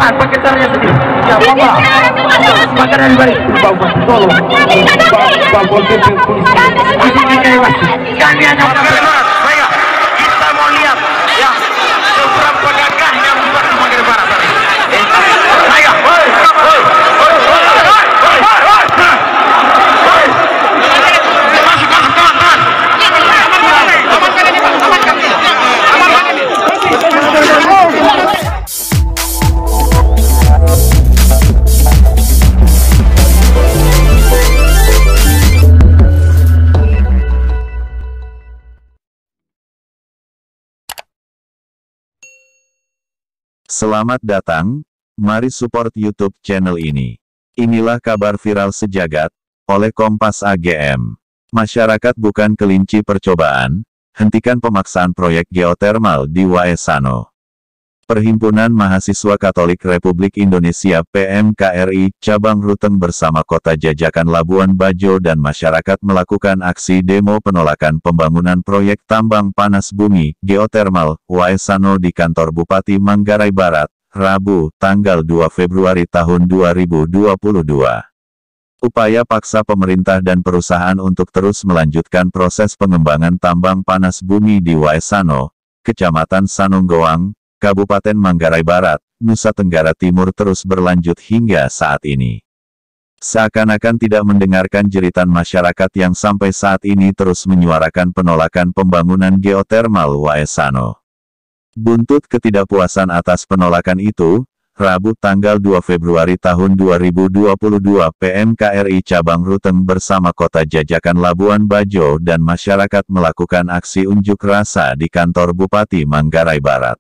pakai caranya sendiri. Ya, monggo. Makanan balik Bapak tolong. Bapak pimpin polisi. Ini dewas. Kami hanya saya kita mau lihat ya seberapa gagahnya bukan Semakin Barat tadi. Saya, masuk teman-teman. Amankan ini Pak, amankan ini. Amankan ini. Selamat datang, mari support YouTube channel ini. Inilah kabar viral sejagat, oleh Kompas AGM. Masyarakat bukan kelinci percobaan, hentikan pemaksaan proyek geotermal di Waesano. Perhimpunan Mahasiswa Katolik Republik Indonesia PMKRI, Cabang Ruteng bersama Kota Jajakan Labuan Bajo dan masyarakat melakukan aksi demo penolakan pembangunan proyek tambang panas bumi, geotermal, Waesano di kantor Bupati Manggarai Barat, Rabu, tanggal 2 Februari tahun 2022. Upaya paksa pemerintah dan perusahaan untuk terus melanjutkan proses pengembangan tambang panas bumi di Waesano, Kecamatan Sanonggoang, Kabupaten Manggarai Barat, Nusa Tenggara Timur terus berlanjut hingga saat ini. Seakan-akan tidak mendengarkan jeritan masyarakat yang sampai saat ini terus menyuarakan penolakan pembangunan geotermal Waesano. Buntut ketidakpuasan atas penolakan itu, Rabu tanggal 2 Februari tahun 2022 PMKRI Cabang Ruteng bersama Kota Jajakan Labuan Bajo dan masyarakat melakukan aksi unjuk rasa di kantor Bupati Manggarai Barat.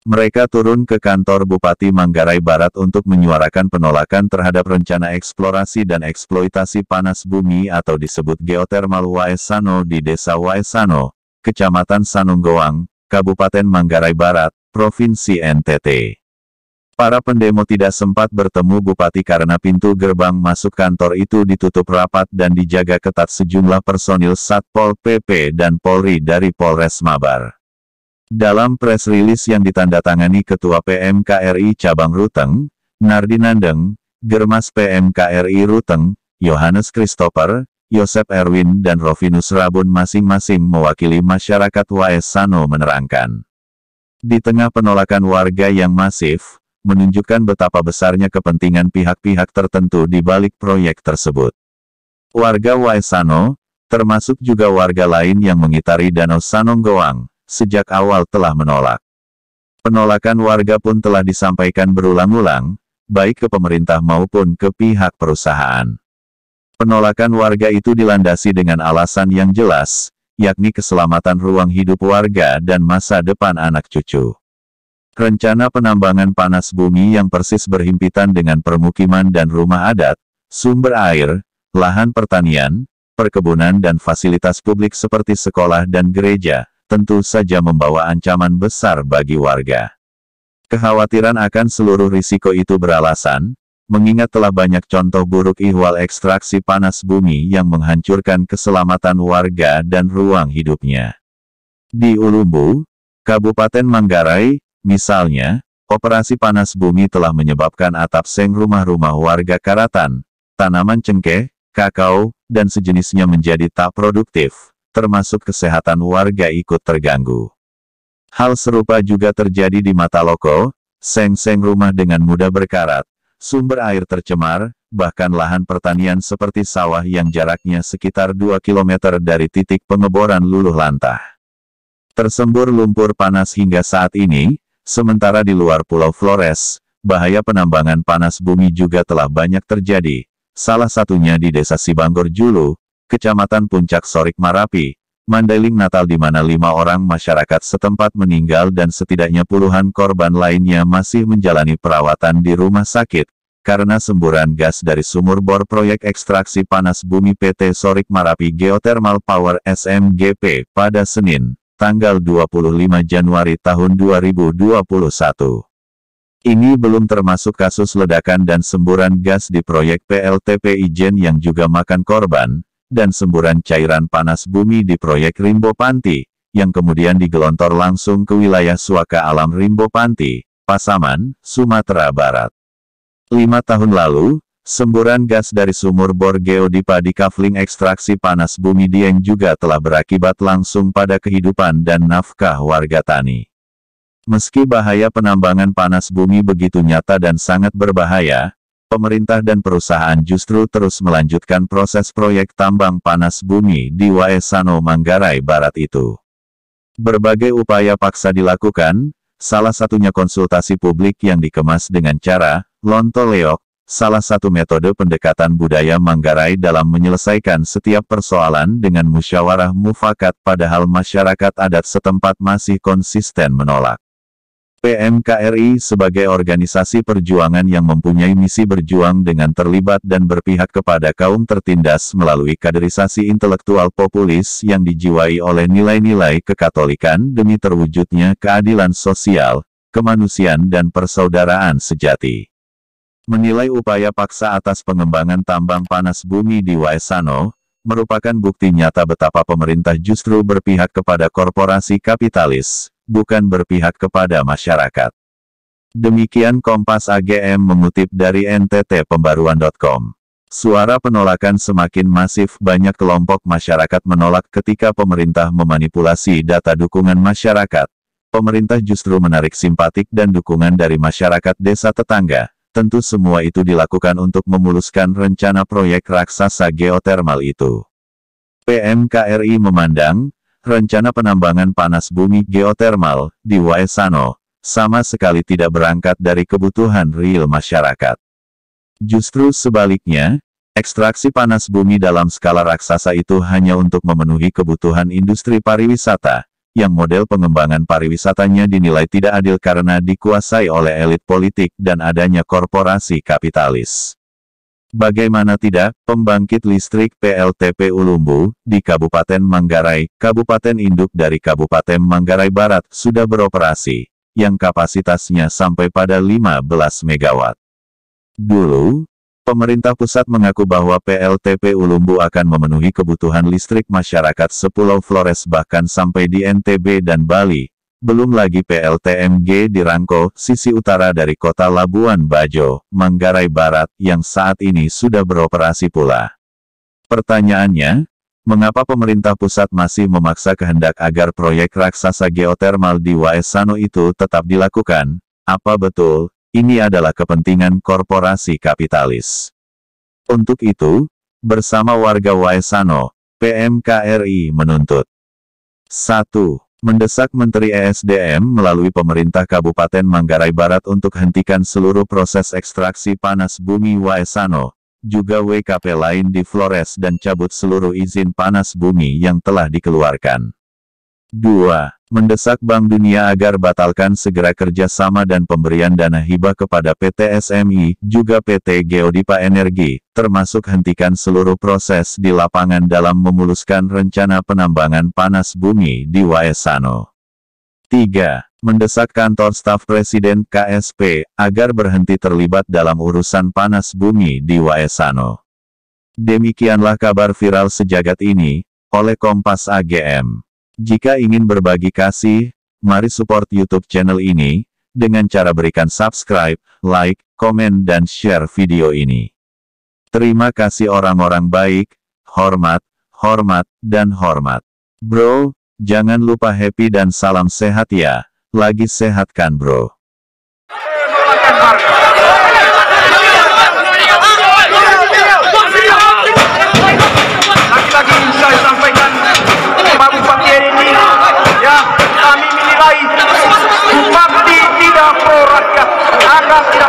Mereka turun ke kantor Bupati Manggarai Barat untuk menyuarakan penolakan terhadap rencana eksplorasi dan eksploitasi panas bumi atau disebut geotermal Waesano di Desa Waesano, Kecamatan Sanonggoang, Kabupaten Manggarai Barat, Provinsi NTT. Para pendemo tidak sempat bertemu Bupati karena pintu gerbang masuk kantor itu ditutup rapat dan dijaga ketat sejumlah personil Satpol PP dan Polri dari Polres Mabar. Dalam press release yang ditandatangani Ketua PMKRI Cabang Ruteng, Nardi Nandeng, Germas PMKRI Ruteng, Yohanes Christopher, Yosep Erwin dan Rovinus Rabun masing-masing mewakili masyarakat Waesano menerangkan. Di tengah penolakan warga yang masif, menunjukkan betapa besarnya kepentingan pihak-pihak tertentu di balik proyek tersebut. Warga Waesano, termasuk juga warga lain yang mengitari Danau Sanonggoang, sejak awal telah menolak. Penolakan warga pun telah disampaikan berulang-ulang, baik ke pemerintah maupun ke pihak perusahaan. Penolakan warga itu dilandasi dengan alasan yang jelas, yakni keselamatan ruang hidup warga dan masa depan anak cucu. Rencana penambangan panas bumi yang persis berhimpitan dengan permukiman dan rumah adat, sumber air, lahan pertanian, perkebunan dan fasilitas publik seperti sekolah dan gereja, tentu saja membawa ancaman besar bagi warga. Kekhawatiran akan seluruh risiko itu beralasan, mengingat telah banyak contoh buruk ihwal ekstraksi panas bumi yang menghancurkan keselamatan warga dan ruang hidupnya. Di Ulumbu, Kabupaten Manggarai, misalnya, operasi panas bumi telah menyebabkan atap seng rumah-rumah warga karatan, tanaman cengkeh, kakao, dan sejenisnya menjadi tak produktif, termasuk kesehatan warga ikut terganggu. Hal serupa juga terjadi di Mataloko, seng-seng rumah dengan mudah berkarat, sumber air tercemar, bahkan lahan pertanian seperti sawah yang jaraknya sekitar 2 km dari titik pengeboran luluh lantah. Tersembur lumpur panas hingga saat ini, sementara di luar Pulau Flores, bahaya penambangan panas bumi juga telah banyak terjadi, salah satunya di Desa Sibanggor Julu, Kecamatan Puncak Sorik Marapi, Mandailing Natal di mana 5 orang masyarakat setempat meninggal dan setidaknya puluhan korban lainnya masih menjalani perawatan di rumah sakit, karena semburan gas dari sumur bor proyek ekstraksi panas bumi PT Sorik Marapi Geothermal Power SMGP pada Senin, tanggal 25 Januari tahun 2021. Ini belum termasuk kasus ledakan dan semburan gas di proyek PLTP Ijen yang juga makan korban, dan semburan cairan panas bumi di proyek Rimbo Panti, yang kemudian digelontor langsung ke wilayah Suaka Alam Rimbo Panti, Pasaman, Sumatera Barat. 5 tahun lalu, semburan gas dari sumur bor geodipa di Kafling ekstraksi panas bumi Dieng juga telah berakibat langsung pada kehidupan dan nafkah warga tani. Meski bahaya penambangan panas bumi begitu nyata dan sangat berbahaya, pemerintah dan perusahaan justru terus melanjutkan proses proyek tambang panas bumi di Waesano, Manggarai Barat itu. Berbagai upaya paksa dilakukan, salah satunya konsultasi publik yang dikemas dengan cara lonto-leok, salah satu metode pendekatan budaya Manggarai dalam menyelesaikan setiap persoalan dengan musyawarah mufakat, padahal masyarakat adat setempat masih konsisten menolak. PMKRI sebagai organisasi perjuangan yang mempunyai misi berjuang dengan terlibat dan berpihak kepada kaum tertindas melalui kaderisasi intelektual populis yang dijiwai oleh nilai-nilai kekatolikan demi terwujudnya keadilan sosial, kemanusiaan dan persaudaraan sejati. Menilai upaya paksa atas pengembangan tambang panas bumi di Waesano merupakan bukti nyata betapa pemerintah justru berpihak kepada korporasi kapitalis, bukan berpihak kepada masyarakat. Demikian Kompas AGM mengutip dari nttpembaruan.com. Suara penolakan semakin masif, banyak kelompok masyarakat menolak ketika pemerintah memanipulasi data dukungan masyarakat. Pemerintah justru menarik simpatik dan dukungan dari masyarakat desa tetangga. Tentu semua itu dilakukan untuk memuluskan rencana proyek raksasa geotermal itu. PMKRI memandang, rencana penambangan panas bumi geotermal di Waesano sama sekali tidak berangkat dari kebutuhan real masyarakat. Justru sebaliknya, ekstraksi panas bumi dalam skala raksasa itu hanya untuk memenuhi kebutuhan industri pariwisata, yang model pengembangan pariwisatanya dinilai tidak adil karena dikuasai oleh elit politik dan adanya korporasi kapitalis. Bagaimana tidak, pembangkit listrik PLTP Ulumbu, di Kabupaten Manggarai, kabupaten induk dari Kabupaten Manggarai Barat, sudah beroperasi, yang kapasitasnya sampai pada 15 MW. Dulu, pemerintah pusat mengaku bahwa PLTP Ulumbu akan memenuhi kebutuhan listrik masyarakat sepulau Flores bahkan sampai di NTB dan Bali. Belum lagi PLTMG di Rangko, sisi utara dari kota Labuan Bajo, Manggarai Barat, yang saat ini sudah beroperasi pula. Pertanyaannya, mengapa pemerintah pusat masih memaksa kehendak agar proyek raksasa geotermal di Waesano itu tetap dilakukan? Apa betul ini adalah kepentingan korporasi kapitalis? Untuk itu, bersama warga Waesano, PMKRI menuntut 1. Mendesak Menteri ESDM melalui pemerintah Kabupaten Manggarai Barat untuk hentikan seluruh proses ekstraksi panas bumi Waesano, juga WKP lain di Flores dan cabut seluruh izin panas bumi yang telah dikeluarkan. 2. Mendesak Bank Dunia agar batalkan segera kerjasama dan pemberian dana hibah kepada PT SMI, juga PT Geodipa Energi, termasuk hentikan seluruh proses di lapangan dalam memuluskan rencana penambangan panas bumi di Waesano. 3. Mendesak kantor staf Presiden KSP, agar berhenti terlibat dalam urusan panas bumi di Waesano. Demikianlah kabar viral sejagat ini, oleh Kompas AGM. Jika ingin berbagi kasih, mari support YouTube channel ini, dengan cara berikan subscribe, like, komen dan share video ini. Terima kasih orang-orang baik, hormat, hormat, dan hormat. Bro, jangan lupa happy dan salam sehat ya, lagi sehat kan bro? Lagi-lagi saya sampaikan, Pak Bupati ini, ya, kami menilai Bupati tidak pro rakyat, agar tidak